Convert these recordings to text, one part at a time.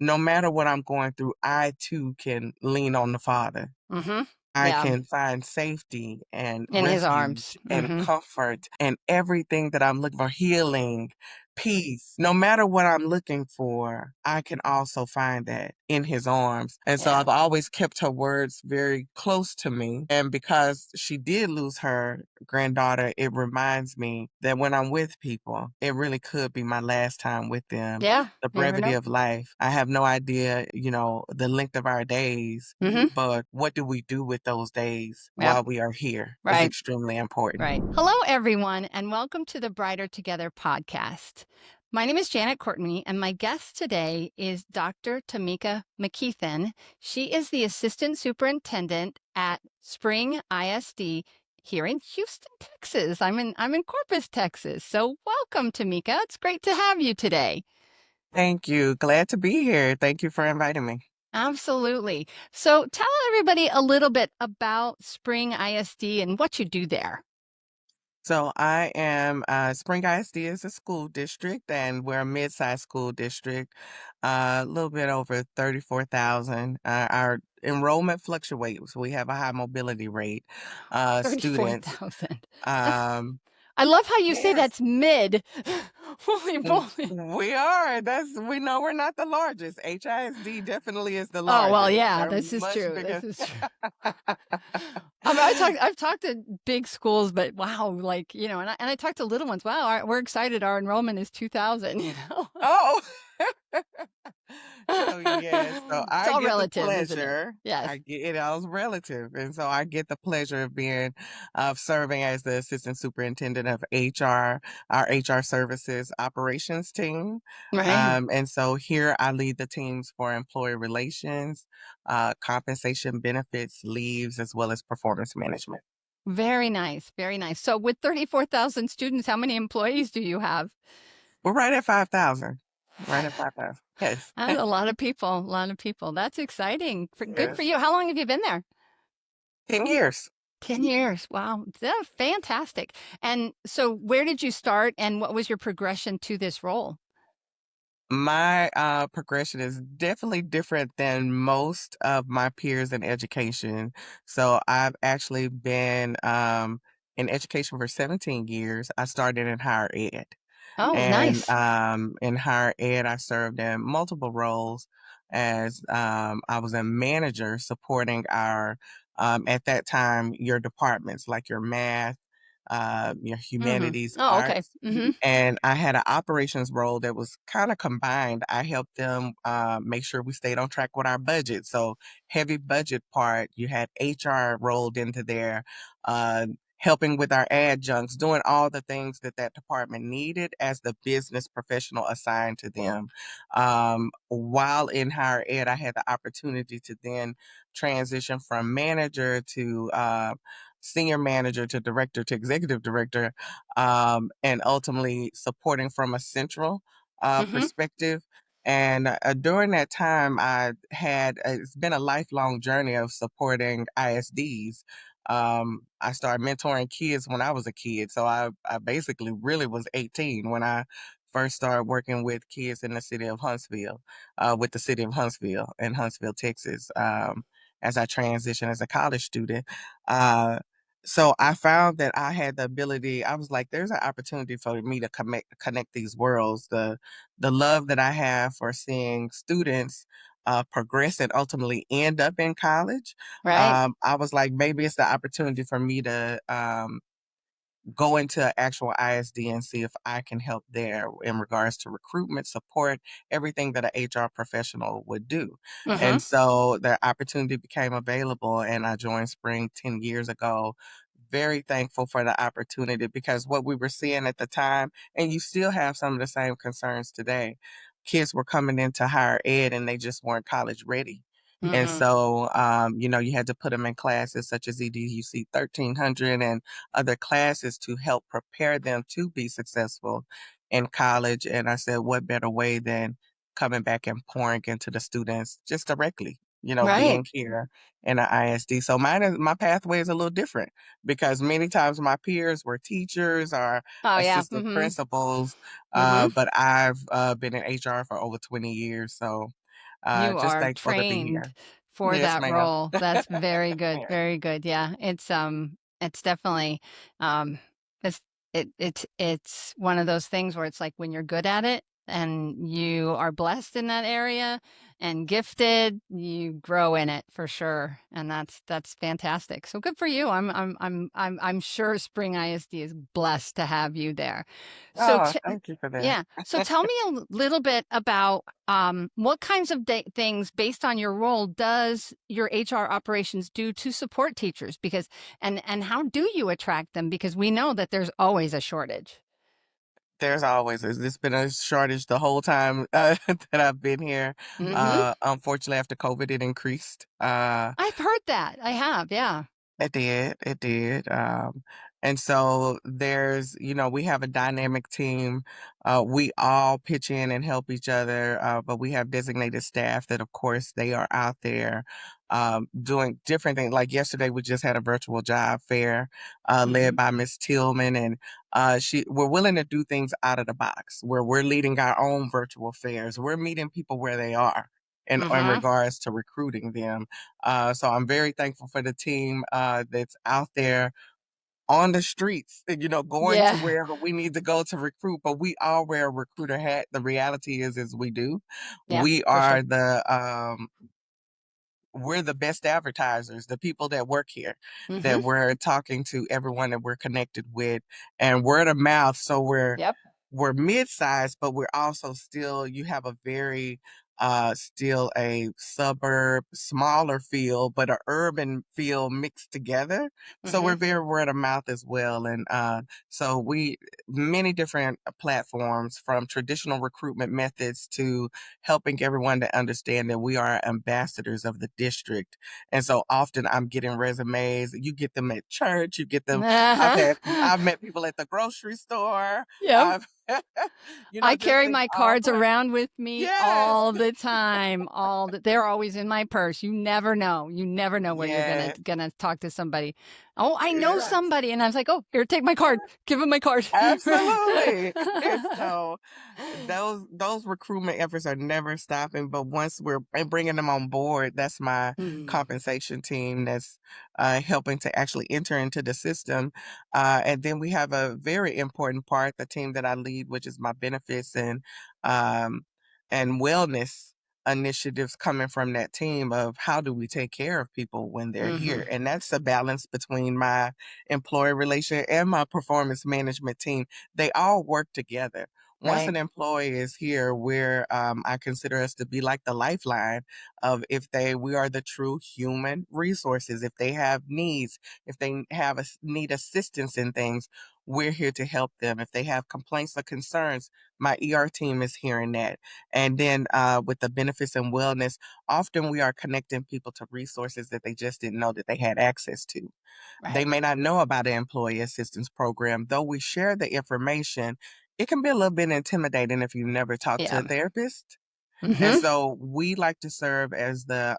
no matter what I'm going through, I too can lean on the Father. Mhm. I Yeah, can find safety and in his refuge arms. and Mhm. comfort and everything that I'm looking for, healing, peace. No matter what I'm looking for, I can also find that in his arms. And so Yeah. I've always kept her words very close to me. And because she did lose her granddaughter, it reminds me that when I'm with people, it really could be my last time with them. Yeah, The you never brevity know. of life. I have no idea, the length of our days, Mhm. but what do we do with those days Yep. while we are here is Right. extremely important. Right. Hello, everyone, and welcome to the Brighter Together podcast. My name is Janet Courtney, and my guest today is Dr. Tameka McKeithan. She is the assistant superintendent at Spring ISD here in Houston, Texas. I'm in Corpus, Texas. So welcome, Tameka. It's great to have you today. Thank you. Glad to be here. Thank you for inviting me. Absolutely. So tell everybody a little bit about Spring ISD and what you do there. So I am Spring ISD is a school district, and we're a mid-sized school district, a little bit over 34,000. Our enrollment fluctuates. We have a high mobility rate. Students, 34,000. That's um, I love how you say yes, that's mid. Holy moly. we are. We know we're not the largest. HISD definitely is the Oh, well, largest. yeah, They're this is much true. This bigger. is true. I mean, I've talked to big schools, but wow, like, and I talked to little ones. Wow, we're excited. Our enrollment is 2,000, you know? Oh. So yes, so It's I all get the relative, isn't it? pleasure. Yes. I get it all's relative, and so I get the pleasure of serving as the assistant superintendent of HR, our HR services operations team. Right. And so here I lead the teams for employee relations, compensation, benefits, leaves, as well as performance management. Very nice. Very nice. So with 34,000 students, how many employees do you have? We're right at 5,000. Right at 5,000. Yes. That's a lot of people, a lot of people. That's exciting. Good for Yes. you. How long have you been there? 10 years. 10 years. Wow. That's fantastic. And so where did you start and what was your progression to this role? My progression is definitely different than most of my peers in education. So I've actually been in education for 17 years. I started in higher ed. Oh, And nice. in higher ed, I served in multiple roles as I was a manager supporting at that time, your departments like your math, your humanities, Oh, okay. arts. Hmm. And I had an operations role that was kind of combined. I helped them make sure we stayed on track with our budget. So heavy budget part, you had HR rolled into there, uh, helping with our adjuncts, doing all the things that that department needed as the business professional assigned to them. While in higher ed, I had the opportunity to then transition from manager to senior manager to director to executive director, and ultimately supporting from a central Hmm. perspective. And during that time, it's been a lifelong journey of supporting ISDs. I started mentoring kids when I was a kid. So I basically really was 18 when I first started working with kids in the city of Huntsville, with the city of Huntsville in Huntsville, Texas, as I transitioned as a college student. Uh, so I found that I had the ability, I was like, there's an opportunity for me to connect these worlds. The love that I have for seeing students progress and ultimately end up in college. Right. I was like, maybe it's the opportunity for me to go into actual ISD and see if I can help there in regards to recruitment, support, everything that an HR professional would do. Hmm. And so the opportunity became available, and I joined Spring 10 years ago. Very thankful for the opportunity because what we were seeing at the time, and you still have some of the same concerns today, kids were coming into higher ed and they just weren't college ready. And Hmm. so, you had to put them in classes such as EDUC 1300 and other classes to help prepare them to be successful in college. And I said, what better way than coming back and pouring into the students just directly, Right. being here in an ISD. So my pathway is a little different because many times my peers were teachers or Oh, yeah. assistant Hmm. principals, Hmm. but I've been in HR for over 20 years. So You Just are thankful to be trained here. for Yes, that ma'am. role. That's very good, very good. Yeah, it's definitely, um, it's it's one of those things where it's like when you're good at it and you are blessed in that area and gifted, you grow in it for sure, and that's fantastic. So good for you. I'm sure Spring ISD is blessed to have you there. So Oh, thank you for that. yeah. So tell me a little bit about what kinds of things, based on your role, does your HR operations do to support teachers? Because and how do you attract them? Because we know that there's always a shortage. There's been a shortage the whole time that I've been here. Hmm. Unfortunately, after COVID, it increased. I've heard that. I have. Yeah. It did, it did. And so we have a dynamic team. We all pitch in and help each other, but we have designated staff that, of course, they are out there doing different things. Like yesterday, we just had a virtual job fair led Hmm. by Miss Tillman, and we're willing to do things out of the box, where we're leading our own virtual fairs. We're meeting people where they are in Hmm. regards to recruiting them. So I'm very thankful for the team that's out there on the streets, going to Yeah. wherever we need to go to recruit. But we all wear a recruiter hat. The reality is we do. Yeah. We For are sure. we're the best advertisers, the people that work here, Hmm. that we're talking to everyone that we're connected with, and word of mouth. So Yep. we're mid-sized, but we're also still, you have a very still a suburb, smaller feel, but a urban feel mixed together. So Hmm. we're very word of mouth as well. And so we many different platforms, from traditional recruitment methods to helping everyone to understand that we are ambassadors of the district. And so often I'm getting resumes. You get them at church, you get them. I've met people at the grocery store. Yep. I've I just carry in my all cards places. around with me Yes. all the time. They're always in my purse. You never know. You never know where you're gonna Yes. gonna talk to somebody. Oh, I know Yes. somebody, and I was like, oh, here, take my card. Give him my card. Absolutely. And so those recruitment efforts are never stopping. But once we're bringing them on board, that's my Hmm. compensation team that's helping to actually enter into the system. And then we have a very important part, the team that I lead, which is my benefits um, and wellness initiatives coming from that team of how do we take care of people when they're here. Hmm. And that's a balance between my employee relation and my performance management team. They all work together. Once Right. an employee is here, I consider us to be like the lifeline of, if we are the true human resources. If they have needs, if they need assistance in things, we're here to help them. If they have complaints or concerns, my ER team is hearing that. And then with the benefits and wellness, often we are connecting people to resources that they just didn't know that they had access to. They Right. may not know about an employee assistance program. Though we share the information, it can be a little bit intimidating if you never talked to Yeah. a therapist. And Hmm. so we like to serve as the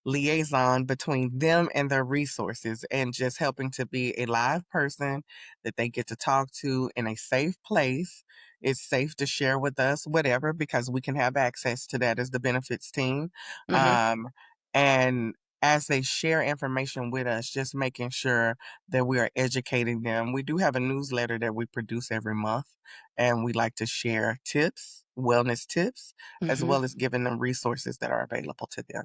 liaison between them and their resources, and just helping to be a live person that they get to talk to in a safe place. It's safe to share with us whatever, because we can have access to that as the benefits team. Hmm. Um, and as they share information with us, just making sure that we are educating them. We do have a newsletter that we produce every month, and we like to share tips, wellness tips, as Hmm. well as giving them resources that are available to them.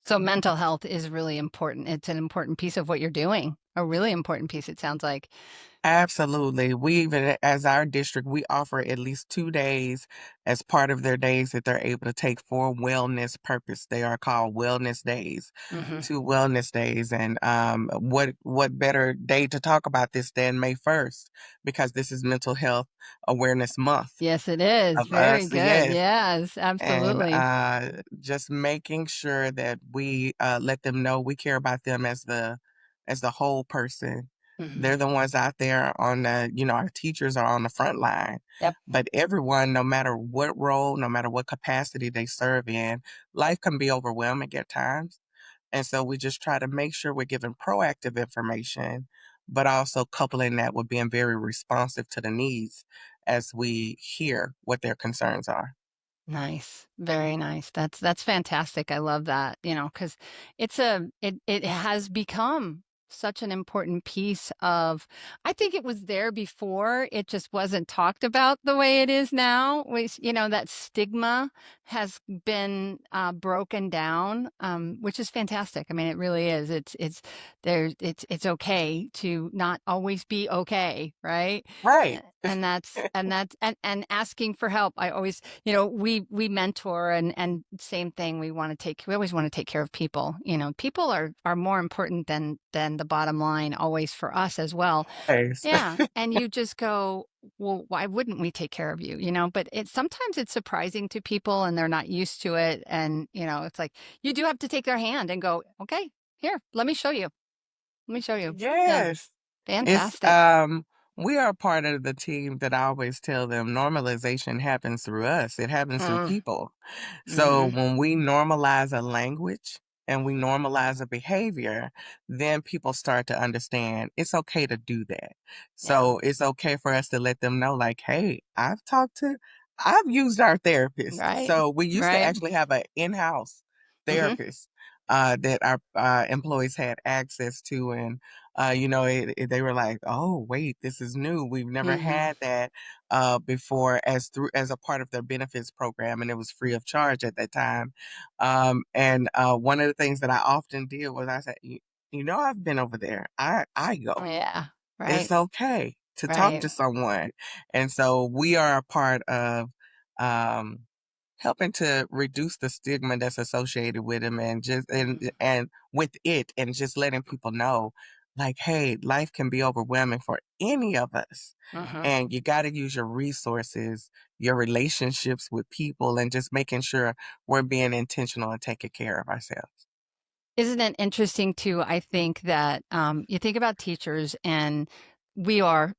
So mental health is really important. It's an important piece of what you're doing. A really important piece, it sounds like. Absolutely. We even, as our district, we offer at least 2 days as part of their days that they're able to take for wellness purpose. They are called wellness days, Hmm. 2 wellness days. And what better day to talk about this than May 1st, because this is Mental Health Awareness Month Yes, it is. of Very us. good. Yes. Yes, And absolutely. just making sure that we let them know we care about them as the whole person. Hmm. They're the ones out there on our teachers are on the front line, Yep. but everyone, no matter what role, no matter what capacity they serve in, life can be overwhelming at times. And so we just try to make sure we're giving proactive information, but also coupling that with being very responsive to the needs as we hear what their concerns are. Nice. Very nice. That's fantastic. I love that, because it has become such an important piece of. I think it was there before, it just wasn't talked about the way it is now. That stigma has been broken down, which is fantastic. I mean, it really is. It's okay to not always be okay, right? Right. And asking for help. I always, we mentor, and same thing. We always want to take care of people. People are more important than the bottom line always for us as well. Yes. Yeah. And you just go, well, why wouldn't we take care of you? But sometimes it's surprising to people and they're not used to it. And, it's like you do have to take their hand and go, okay, here, let me show you. Let me show you. Yeah. Yes. It's Fantastic. we are part of the team that I always tell them normalization happens through us. It happens through Mm, people. So hmm. when we normalize a language and we normalize a behavior, then people start to understand it's okay to do that. Yeah. So it's okay for us to let them know, like, hey, I've used our therapist. Right. So we used to Right. actually have an in-house Hmm. therapist that our employees had access to. And they were like, "Oh, wait, this is new. We've never Hmm. had that before as a part of their benefits program, and it was free of charge at that time." And one of the things that I often did was I said, I've been over there. I go. Yeah. It's Right. okay to talk Right. to someone, and so we are a part of um, helping to reduce the stigma that's associated with him, and just Hmm. and with it, and just letting people know, like, hey, life can be overwhelming for any of us, Hmm. and you got to use your resources, your relationships with people, and just making sure we're being intentional and taking care of ourselves. Isn't it interesting too? I think that you think about teachers, and we are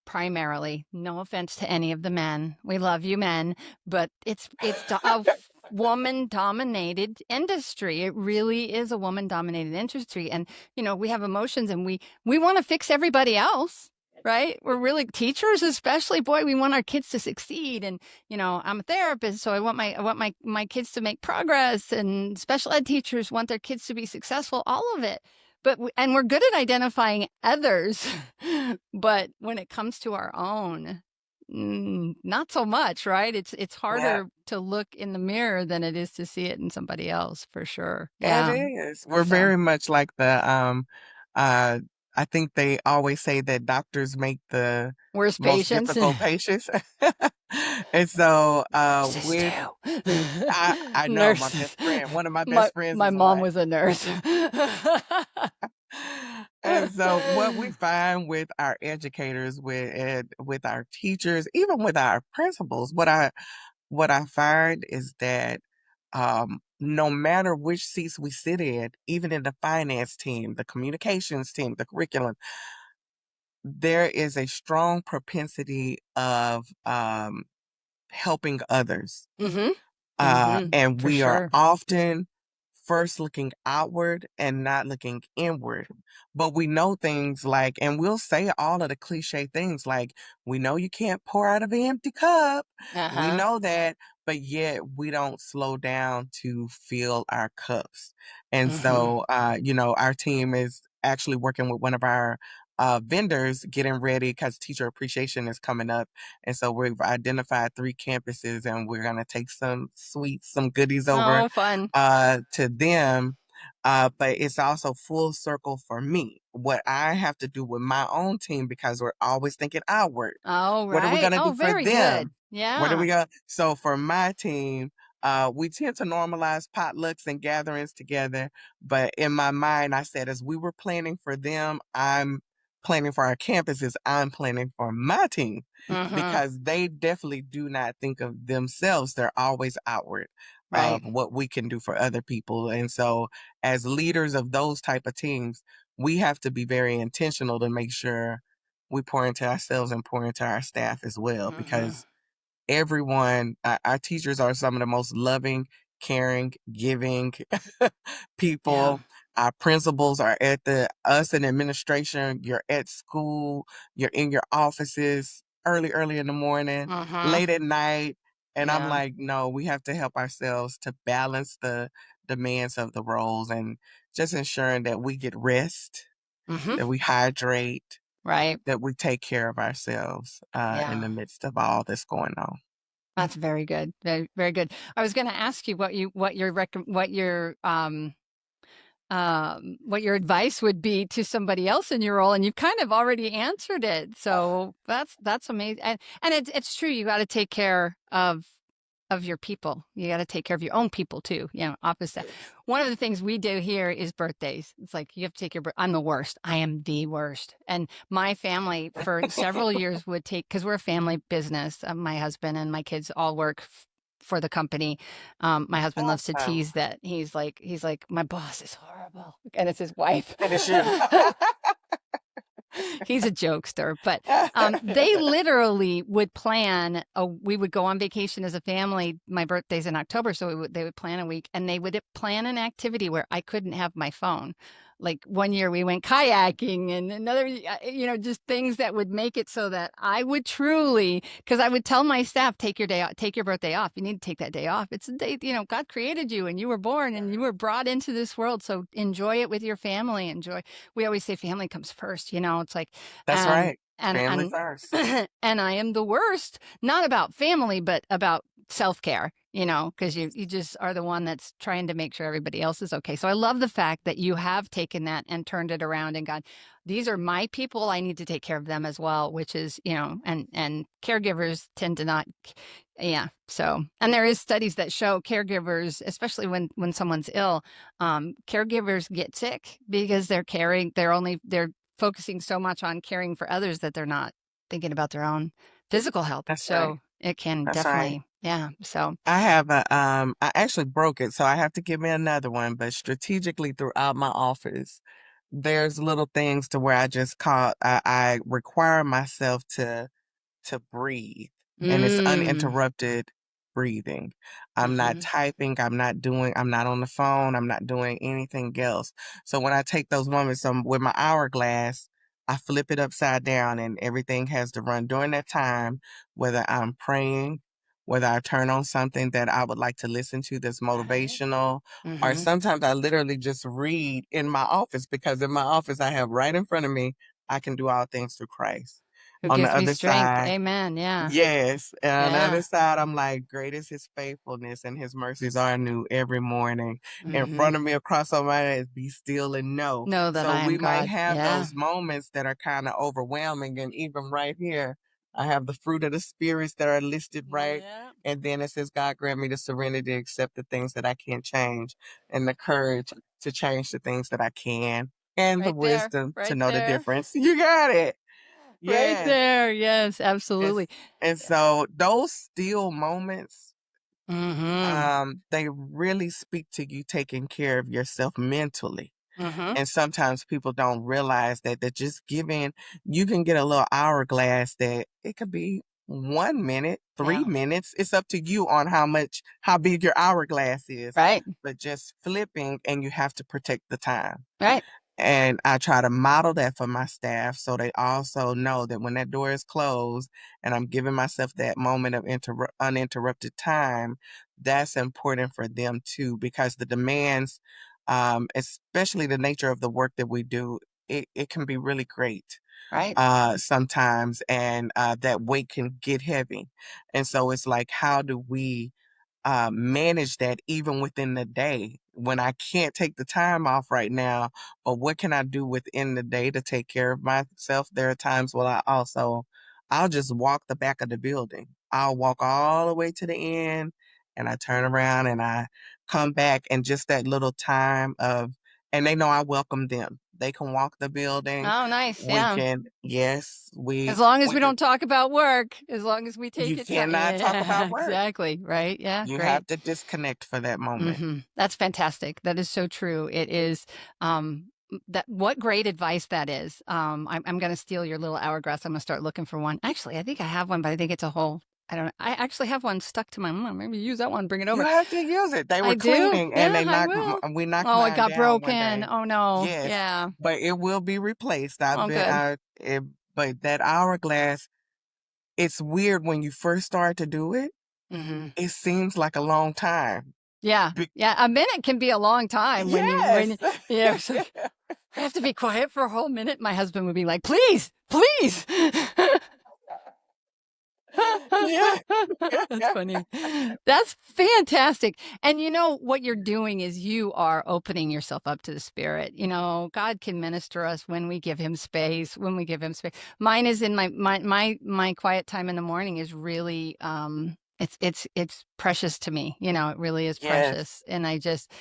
primarily, no offense to any of the men, we love you men, but a woman dominated industry. It really is a woman dominated industry. And we have emotions, and we want to fix everybody else, right? We're really teachers, especially, boy, we want our kids to succeed. And I'm a therapist, so I want my kids to make progress, and special ed teachers want their kids to be successful, all of it. And we're good at identifying others, but when it comes to our own, not so much, right? It's Yeah. harder to look in the mirror than it is to see it in somebody else, for sure. It Yeah. is. We're So very much like uh I think they always say that doctors make the worst most patients. difficult patients. And so Nurses with too. I know my Nurses. best friend, one of my My best friends my is mom one. was a nurse. And so what we find with our educators, with our teachers, even with our principals, what I find is that no matter which seats we sit in, even in the finance team, the communications team, the curriculum, there is a strong propensity of helping others. Mhm. Mhm. And For we are sure. often first looking outward and not looking inward. But we know things like, and we'll say all of the cliche things like, we know you can't pour out of an empty cup. We Uh-huh. know that, but yet we don't slow down to fill our cups. And Mhm. so, our team is actually working with one of our vendors getting ready because teacher appreciation is coming up. And so we've identified 3 campuses, and we're gonna take some sweets, some goodies over, Oh, fun. to them. But it's also full circle for me. What I have to do with my own team because we're always thinking outward. Oh, What are we right. gonna Oh, do for very good. them? What are Yeah. we gonna So for my team, we tend to normalize potlucks and gatherings together, but in my mind, I said as we were planning for them, I'm planning for our campuses, I'm planning for my team Mhm. because they definitely do not think of themselves. They're always outward Right. of what we can do for other people. And so as leaders of those type of teams, we have to be very intentional to make sure we pour into ourselves and pour into our staff as well Mhm. because everyone our teachers are some of the most loving, caring, giving Yeah. people. Our principals are at the us in administration, you're at school, you're in your offices early in the morning, Mhm. late at night. And I'm Yeah. like, no, we have to help ourselves to balance the demands of the roles and just ensuring that we get rest, Mhm. that we hydrate, Right. that we take care of ourselves in Yeah. the midst of all that's going on. That's very good. Very, very good. I was gonna ask you what your advice would be to somebody else in your role, and you kind of already answered it. So that's amazing. And it's true. You got to take care of your people. You got to take care of your own people too. You know, opposite. Yes. One of the things we do here is birthdays. It's like you have to take your. I'm the worst. I am the worst. And my family for several years would take because we're a family business. My husband and my kids all work. For the company, my husband loves to Awesome. tease that he's like my boss is horrible, and it's his wife. And it's you. He's a jokester, but they literally would plan. We would go on vacation as a family. My birthday's in October, so they would plan a week, and they would plan an activity where I couldn't have my phone. Like one year we went kayaking, and another, just things that would make it so that I would truly, because I would tell my staff, take your day off, take your birthday off. You need to take that day off. It's a day, God created you, and you were born, and you were brought into this world, so enjoy it with your family. Enjoy We always say family comes first, it's like, That's and, right. and, Family and, first. and I am the worst, not about family, but about self-care, because you just are the one that's trying to make sure everybody else is okay. So I love the fact that you have taken that and turned it around and gone, these are my people. I need to take care of them as well, which is, and caregivers tend to not. Yeah. So, and there is studies that show caregivers, especially when someone's ill, caregivers get sick because they're focusing so much on caring for others that they're not thinking about their own physical health. That's right. So it can That's right. definitely, yeah. So, I actually broke it, so I have to give me another one, but strategically throughout my office, there's little things to where I require myself to breathe, and it's mm, uninterrupted breathing. I'm not hmm typing, I'm not on the phone, I'm not doing anything else. So when I take those moments with my hourglass, I flip it upside down and everything has to run during that time, whether I'm praying, whether I turn on something that I would like to listen to that's right. motivational, or hmm sometimes I literally just read in my office because in my office I have right in front of me, I can do all things through Christ. Who On the gives me other strength? side, Amen. Yeah. yes, and on the Yeah. other side, I'm like, "Great is his faithfulness, and his mercies are new every morning." In hmm front of me, across on my head, "Be still and know." Know that So I am we might God. have Yeah. those moments that are kinda overwhelming, and even right here, I have the fruit of the spirits that are listed right, Yeah. and then it says, "God grant me the serenity to accept the things that I can't change, and the courage to change the things that I can, and the Right there. wisdom to Right know the there. difference." You got it. Right Yes. there. Yes, And, absolutely. and so those still moments, hmm they really speak to you taking care of yourself mentally. hmm And sometimes people don't realize that just giving, you can get a little hourglass that it could be 1 minute, Yeah. 3 minutes. It's up to you on how big your hourglass is. Right. But just flipping, and you have to protect the time. Right. And I try to model that for my staff so they also know that when that door is closed and I'm giving myself that moment of uninterrupted time, that's important for them too, because the demands, especially the nature of the work that we do, it can be really great Right. sometimes, and that weight can get heavy. And so it's like, how do we manage that even within the day when I can't take the time off right now? But what can I do within the day to take care of myself? There are times when I'll just walk the back of the building. I'll walk all the way to the end and I turn around and I come back, and just that little time of, and they know I welcome them. They can walk the building. Oh, nice. We Yeah. can, yes, As long as we we can, don't talk about work, as long as we take you it cannot talk yeah, about work. exactly. Right. Yeah. You have Great. to disconnect for that moment. That's fantastic. That is so true. It is, that what great advice that is. I'm going to steal your little hourglass. I'm going to start looking for one. Actually, I think I have one, but I think it's a whole, I don't know. I actually have one stuck to my, maybe use that one, bring it You over. have to use it. They I were do. cleaning and Yeah, I will. we knocked Oh, it mine got down one broken. day. Oh no. Yes, Yeah. but it will be replaced. I've Oh, been, good. but that hourglass, it's weird when you first start to do it. Mhm. it seems like a long time. Yeah. Be Yeah, a minute can be a long time when Yes. it's like, "I have to be quiet for a whole minute." My husband would be like, "Please, please." Yeah. That's funny. That's fantastic. And you know what you're doing is you are opening yourself up to the spirit. You know, God can minister us when we give him space, when we give him space. Mine is in my quiet time in the morning is really it's precious to me. You know, it really is Yes. precious. And I just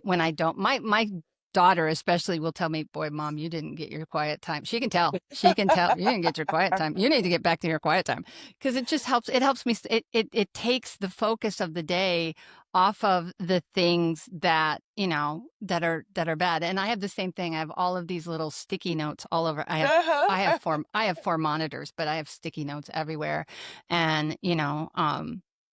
when I don't my daughter especially will tell me, "Boy, mom, you didn't get your quiet time." She can tell. She can tell. You didn't get your quiet time. You need to get back to your quiet time. 'Cause it just helps it helps me it takes the focus of the day off of the things that, you know, that are bad, and I have the same thing. I have all of these little sticky notes all over. Uh-huh. I have 4 monitors, but I have sticky notes everywhere, and, you know,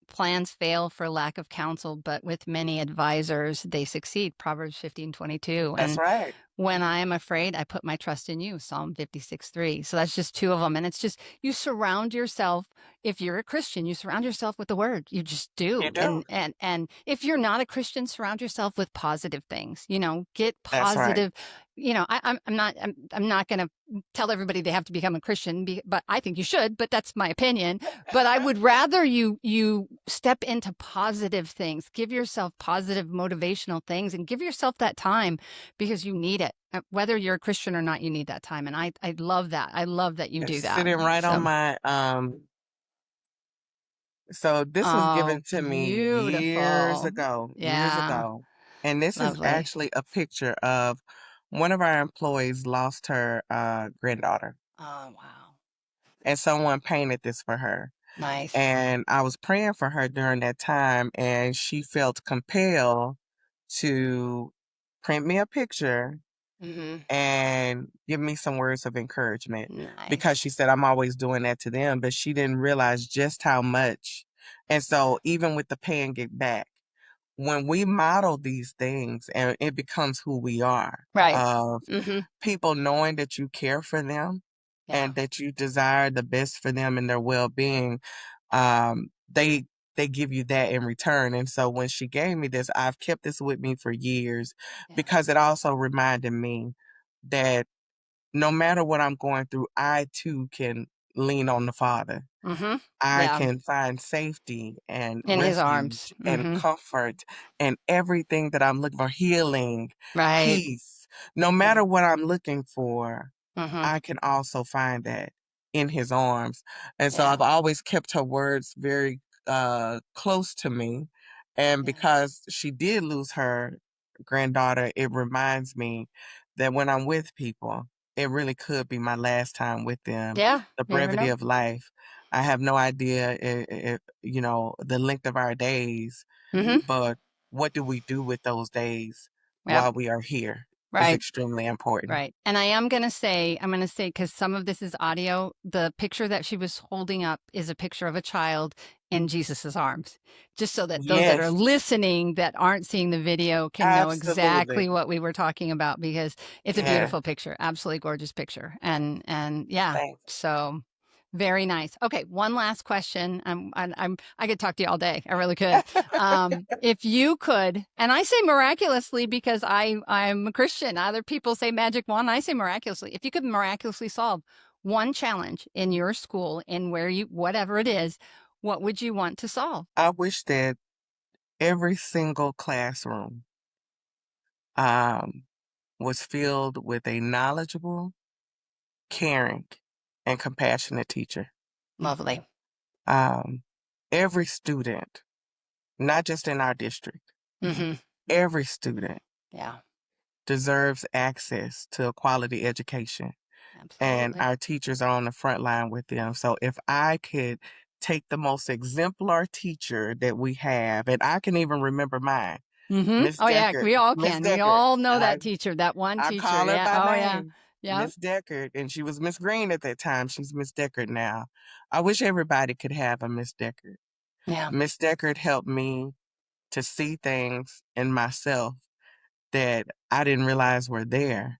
plans fail for lack of counsel, but with many advisors, they succeed, Proverbs 15:22, That's and right. when I am afraid, I put my trust in you, Psalm 56:3. So that's just 2 of them, and it's just you surround yourself if you're a Christian, you surround yourself with the word. You just You do, do. and if you're not a Christian, surround yourself with positive things, you know, get That's right. positive you know, I'm not gonna tell everybody they have to become a Christian, but I think you should, but that's my opinion. But I would rather you step into positive things, give yourself positive motivational things, and give yourself that time because you need it. Whether you're a Christian or not, you need that time, and I love that. I love that you It's do that. sitting right on So, my so this was oh, given to me beautiful. years Yeah, ago. And this is lovely. actually a picture of one of our employees lost her granddaughter. Oh, wow. And someone painted this for her. Nice. And I was praying for her during that time, and she felt compelled to print me a picture Mhm. and give me some words of encouragement because Nice. she said I'm always doing that to them, but she didn't realize just how much. And so, even with the pay and get back, when we model these things and it becomes who we are, Right. of Mhm. people knowing that you care for them Yeah. and that you desire the best for them and their well-being, um, they they give you that in return. And so when she gave me this, I've kept this with me for years Yeah. because it also reminded me that no matter what I'm going through, I too can lean on the Father. Mhm. I Yeah. can find safety and In his arms. refuge and Mhm. comfort and everything that I'm looking for, healing, Right. peace. No matter what I'm looking for, Mhm. I can also find that in his arms. And so Yeah. I've always kept her words very close to me. And Yeah. because she did lose her granddaughter, it reminds me that when I'm with people, it really could be my last time with them. Yeah. The You never brevity know. of life. I have no idea if the length of our days, Mhm. but what do we do with those days Yep. while we are here is Right. extremely important. Right. And I'm going to say, because some of this is audio, the picture that she was holding up is a picture of a child in Jesus's arms, just so that those that are Yes, listening that aren't seeing the video can know exactly absolutely. what we were talking about because it's a Yeah, beautiful picture, absolutely gorgeous picture. And yeah, thanks. so very nice. Okay, one last question. I could talk to you all day. I really could. If you could, and I say miraculously because I'm a Christian. Other people say magic wand. I say miraculously. If you could miraculously solve one challenge in your school, in where you whatever it is, what would you want to solve? I wish that every single classroom um, was filled with a knowledgeable, caring, and compassionate teacher. Lovely. Um, every student, not just in our district, Hmm. every student Yeah, deserves access to a quality education, and absolutely. our teachers are on the front line with them. So if I could take the most exemplar teacher that we have, and I can even remember mine, Hmm. Miss Oh yeah, Deckard. we all Miss can. We Deckard. all know I that teacher, that one I teacher. call her Yeah. by Oh yeah. name, Yeah. Miss Deckard, and she was Miss Green at that time. She's Miss Deckard now. I wish everybody could have a Miss Deckard. Yeah. Miss Deckard helped me to see things in myself that I didn't realize were there.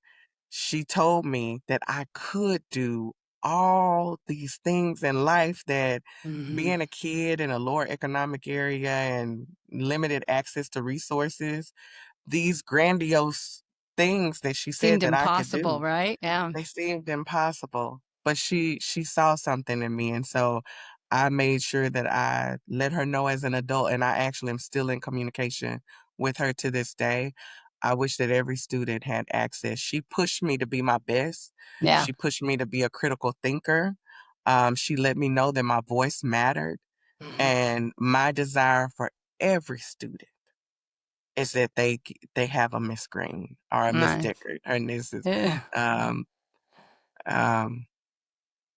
She told me that I could do all these things in life that Mhm. being a kid in a lower economic area and limited access to resources, these grandiose things that she said Seemed that I could impossible, do, right? Yeah. they seemed impossible, but she saw something in me, and so I made sure that I let her know as an adult, and I actually am still in communication with her to this day. I wish that every student had access. She pushed me to be my best. Yeah. She pushed me to be a critical thinker. She let me know that my voice mattered, Mhm. and my desire for every student is that they have a Miss Green or a Miss Nice. Deckard. And this is, Yeah. um, um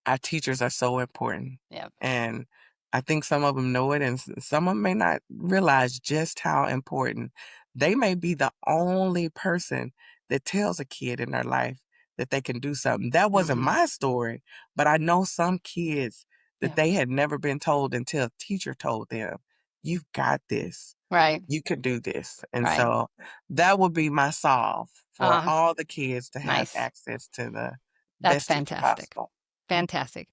our teachers are so important, Yeah. and I think some of them know it, and some of them may not realize just how important. They may be the only person that tells a kid in their life that they can do something. That wasn't Mhm. my story, but I know some kids that Yeah. they had never been told until a teacher told them, "You've got this. Right. You can do this." And Right. so that would be my solve for Ah, all the kids to have nice. access to the That's best teacher fantastic. possible. Fantastic.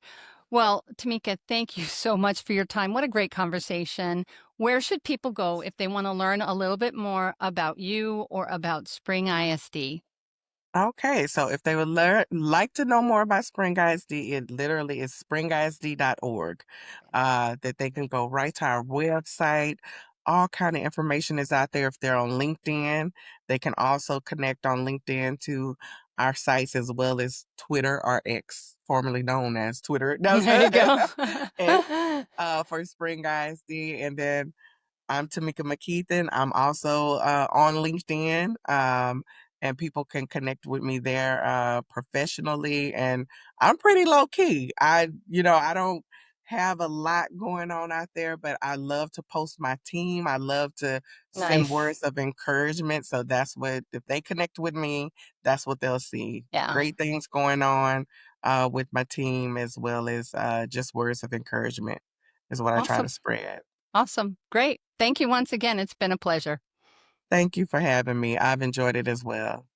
Well, Tameka, thank you so much for your time. What a great conversation. Where should people go if they want to learn a little bit more about you or about Spring ISD? Okay, so if they would like to know more about Spring ISD, it literally is springisd.org. That they can go right to our website. All kind of information is out there. If they're on LinkedIn, they can also connect on LinkedIn to our sites as well as Twitter or X, formerly known as Twitter. No, There you go. X, for Spring ISD, and then I'm Tameka McKeithan. I'm also on LinkedIn, and people can connect with me there professionally. And I'm pretty low key. I don't have a lot going on out there, but I love to post my team. I love to send Nice. words of encouragement. So that's what, if they connect with me, that's what they'll see. Yeah. Great things going on with my team, as well as just words of encouragement, is what I try to Awesome. spread. Awesome. Great. Thank you once again. It's been a pleasure. Thank you for having me. I've enjoyed it as well.